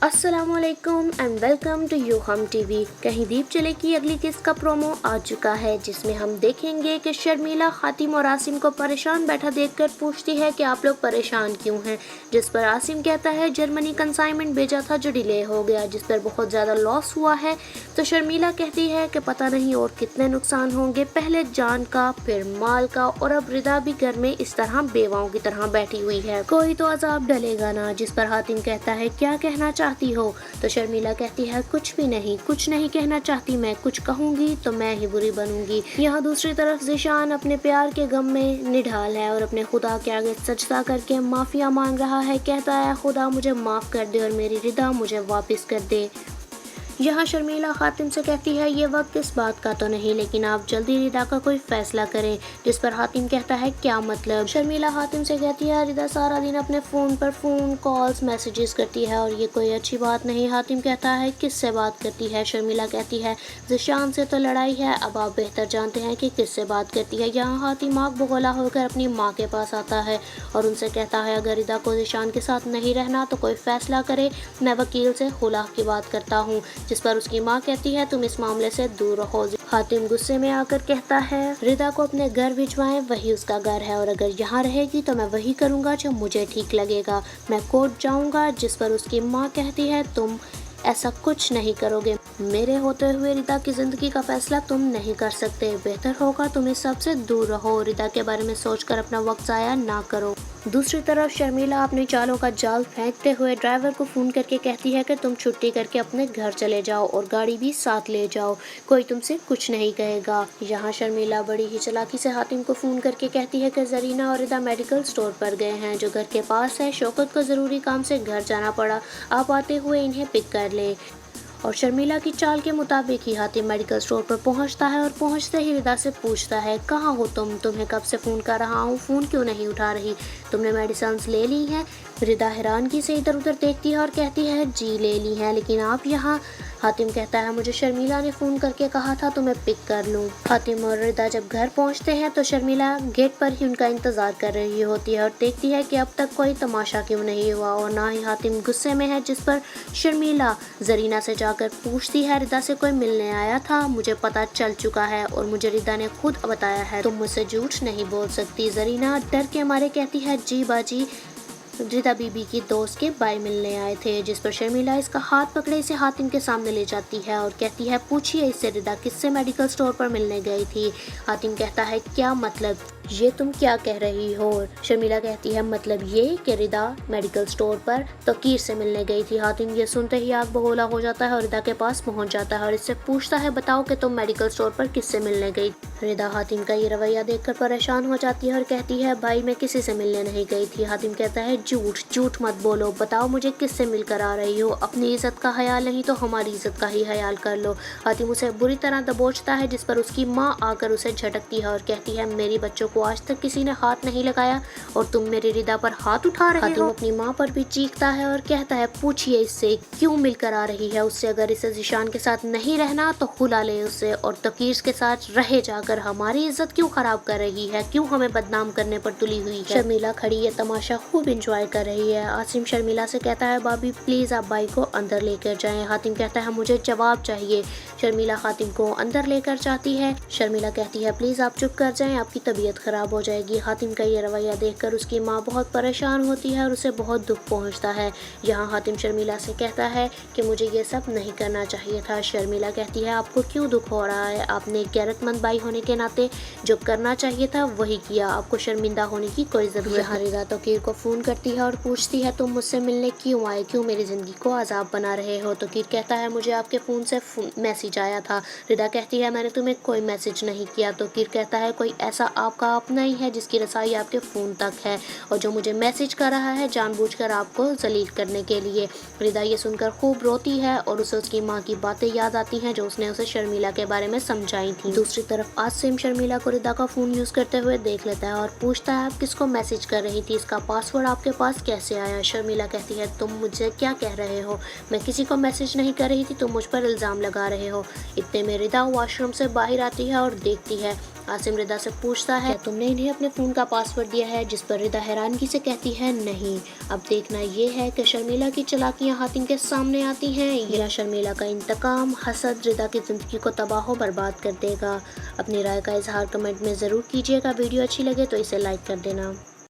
अस्सलामुअलैकुम and welcome to you हम TV. कहीं दीप जले की अगली किस्त का प्रोमो आ चुका है, जिसमें हम देखेंगे कि शर्मिला हातिम और आसिम को परेशान बैठा देखकर पूछती है कि आप लोग परेशान क्यों हैं, जिस पर आसिम कहता है जर्मनी कंसाइनमेंट भेजा था जो डिले हो गया, जिस पर बहुत ज़्यादा लॉस हुआ है। तो शर्मिला कहती है कि पता नहीं और कितने नुकसान होंगे, पहले जान का फिर माल का, और अब रिदा भी घर में इस तरह बेवाओं की तरह बैठी हुई है, कोई तो अजाब डलेगा ना। जिस पर हातिम कहता है क्या कहना चाहती हो? तो शर्मिला कहती है कुछ भी नहीं, कुछ नहीं कहना चाहती, मैं कुछ कहूंगी तो मैं ही बुरी बनूंगी। यहाँ दूसरी तरफ ज़ीशान अपने प्यार के गम में निढाल है और अपने खुदा के आगे सजदा करके माफिया मांग रहा है। कहता है खुदा मुझे माफ कर दे और मेरी रिदा मुझे वापस कर दे। यहाँ शर्मिला हातिम से कहती है ये वक्त इस बात का तो नहीं, लेकिन आप जल्दी रिदा का कोई फैसला करें। जिस पर हातिम कहता है क्या मतलब? शर्मिला हातिम से कहती है रिदा सारा दिन अपने फ़ोन पर फ़ोन कॉल्स मैसेजेस करती है और ये कोई अच्छी बात नहीं। हातिम कहता है किससे बात करती है? शर्मिला कहती है ज़ीशान से तो लड़ाई है, अब आप बेहतर जानते हैं कि किससे बात करती है। यहाँ हातिम आग बगोला होकर अपनी माँ के पास आता है और उनसे कहता है अगर रिदा को ज़ीशान के साथ नहीं रहना तो कोई फैसला करे, मैं वकील से खुला की बात करता हूँ। जिस पर उसकी माँ कहती है तुम इस मामले से दूर रहो। हातिम गुस्से में आकर कहता है रिदा को अपने घर भिजवाएं, वही उसका घर है और अगर यहाँ रहेगी तो मैं वही करूँगा जो मुझे ठीक लगेगा, मैं कोर्ट जाऊँगा। जिस पर उसकी माँ कहती है तुम ऐसा कुछ नहीं करोगे, मेरे होते हुए रिदा की ज़िंदगी का फैसला तुम नहीं कर सकते, बेहतर होगा तुम इस सब से दूर रहो, रिदा के बारे में सोचकर अपना वक्त ज़ाया ना करो। दूसरी तरफ शर्मिला अपने चालों का जाल फेंकते हुए ड्राइवर को फ़ोन करके कहती है कि तुम छुट्टी करके अपने घर चले जाओ और गाड़ी भी साथ ले जाओ, कोई तुमसे कुछ नहीं कहेगा। यहाँ शर्मिला बड़ी ही चालाकी से हातिम को फ़ोन करके कहती है कि जरीना और रिदा मेडिकल स्टोर पर गए हैं जो घर के पास है, शौकत को ज़रूरी काम से घर जाना पड़ा, आप आते हुए इन्हें पिक कर लें। और शर्मिला की चाल के मुताबिक ही हातिम मेडिकल स्टोर पर पहुंचता है और पहुंचते ही रिदा से पूछता है कहाँ हो तुम, तुम्हें कब से फ़ोन कर रहा हूँ, फ़ोन क्यों नहीं उठा रही, तुमने मेडिसिन ले ली हैं? रिदा हैरानगी से इधर उधर देखती है और कहती है जी ले ली हैं, लेकिन आप यहाँ? हातिम कहता है मुझे शर्मिला ने फ़ोन करके कहा था तुम्हें पिक कर लूँ। हातिम और रिदा जब घर पहुँचते हैं तो शर्मिला गेट पर ही उनका इंतज़ार कर रही होती है और देखती है कि अब तक कोई तमाशा क्यों नहीं हुआ और ना ही हातिम गुस्से में है। जिस पर शर्मिला जरीना से जाकर पूछती है रिदा से कोई मिलने आया था? मुझे पता चल चुका है और मुझे रिदा ने खुद बताया है, तुम मुझसे झूठ नहीं बोल सकती। जरीना डर के मारे कहती है जी बाजी, रिदा बीबी की दोस्त के भाई मिलने आए थे। जिस पर शर्मिला इसका हाथ पकड़े इसे हातिम के सामने ले जाती है और कहती है पूछिए इससे रिदा किससे मेडिकल स्टोर पर मिलने गई थी। हातिम कहता है क्या मतलब, ये तुम क्या कह रही हो? शर्मिला कहती है मतलब ये कि रिदा मेडिकल स्टोर पर तकीर से मिलने गई थी। हातिम ये सुनते ही आग बगोला हो जाता है और रिदा के पास पहुंच जाता है और इससे पूछता है बताओ कि तुम मेडिकल स्टोर पर किससे मिलने गई? रिदा हातिम का ये रवैया देखकर परेशान हो जाती है और कहती है भाई मैं किसी से मिलने नहीं गई थी। हातिम कहता है झूठ झूठ मत बोलो, बताओ मुझे किससे मिलकर आ रही हो, अपनी इज्जत का ख्याल नहीं तो हमारी इज्जत का ही ख्याल कर लो। हातिम उसे बुरी तरह दबोचता है जिस पर उसकी माँ आकर उसे झटकती है और कहती है मेरी बच्चों को आज तक किसी ने हाथ नहीं लगाया और तुम मेरी रिदा पर हाथ उठा रहे हो। हातिम अपनी माँ पर भी चीखता है और कहता है पूछिए इससे क्यों मिलकर आ रही है उससे, अगर इसे ज़ीशान के साथ नहीं रहना तो खुला ले उससे और तकीर के साथ रहे जाकर हमारी इज्जत क्यों खराब कर रही है, क्यों हमें बदनाम करने पर तुली हुई है। शर्मिला खड़ी ये तमाशा खूब इंजॉय कर रही है। आसिम शर्मिला से कहता है भाभी प्लीज़ आप भाई को अंदर लेकर जाएं। हातिम कहता है मुझे जवाब चाहिए। शर्मिला हातिम को अंदर लेकर जाती है। शर्मिला कहती है प्लीज़ आप चुप कर जाएं, आपकी तबीयत खराब हो जाएगी। हातिम का ये रवैया देखकर उसकी माँ बहुत परेशान होती है और उसे बहुत दुख पहुँचता है। यहाँ हातिम शर्मिला से कहता है कि मुझे ये सब नहीं करना चाहिए था। शर्मिला कहती है आपको क्यों दुख हो रहा है, आपने एक गैरतमंद भाई होने के नाते जो करना चाहिए था वही किया, आपको शर्मिंदा होने की कोई ज़रूरत नहीं। रिदा तकीर को फ़ोन करती है और पूछती है तुम मुझसे मिलने क्यों आए, क्यों मेरी ज़िंदगी को अजाब बना रहे हो? तकीर कहता है मुझे आपके फ़ोन से मैसेज आया था। रिदा कहती है मैंने तुम्हें कोई मैसेज नहीं किया। तकीर कहता है कोई ऐसा आपका अपना ही है जिसकी रसाई आपके फ़ोन तक है और जो मुझे मैसेज कर रहा है जानबूझकर आपको जलील करने के लिए। रिदा ये सुनकर खूब रोती है और उसे उसकी माँ की बातें याद आती हैं जो उसने उसे शर्मिला के बारे में समझाई थी। दूसरी तरफ आसिम शर्मिला को रिदा का फ़ोन यूज़ करते हुए देख लेता है और पूछता है आप किसको मैसेज कर रही थी, इसका पासवर्ड आपके पास कैसे आया? शर्मिला कहती है तुम मुझसे क्या कह रहे हो, मैं किसी को मैसेज नहीं कर रही थी, तुम मुझ पर इल्ज़ाम लगा रहे हो। इतने में रिदा वॉशरूम से बाहर आती है और देखती है आसिम रिदा से पूछता है, क्या तुमने इन्हें अपने फ़ोन का पासवर्ड दिया है, जिस पर रिदा हैरानगी से कहती है नहीं। अब देखना ये है कि शर्मिला की चालाकियाँ हातिम के सामने आती हैं या शर्मिला का इंतकाम हसद रिदा की ज़िंदगी को तबाह बर्बाद कर देगा। अपनी राय का इजहार कमेंट में ज़रूर कीजिएगा। वीडियो अच्छी लगे तो इसे लाइक कर देना।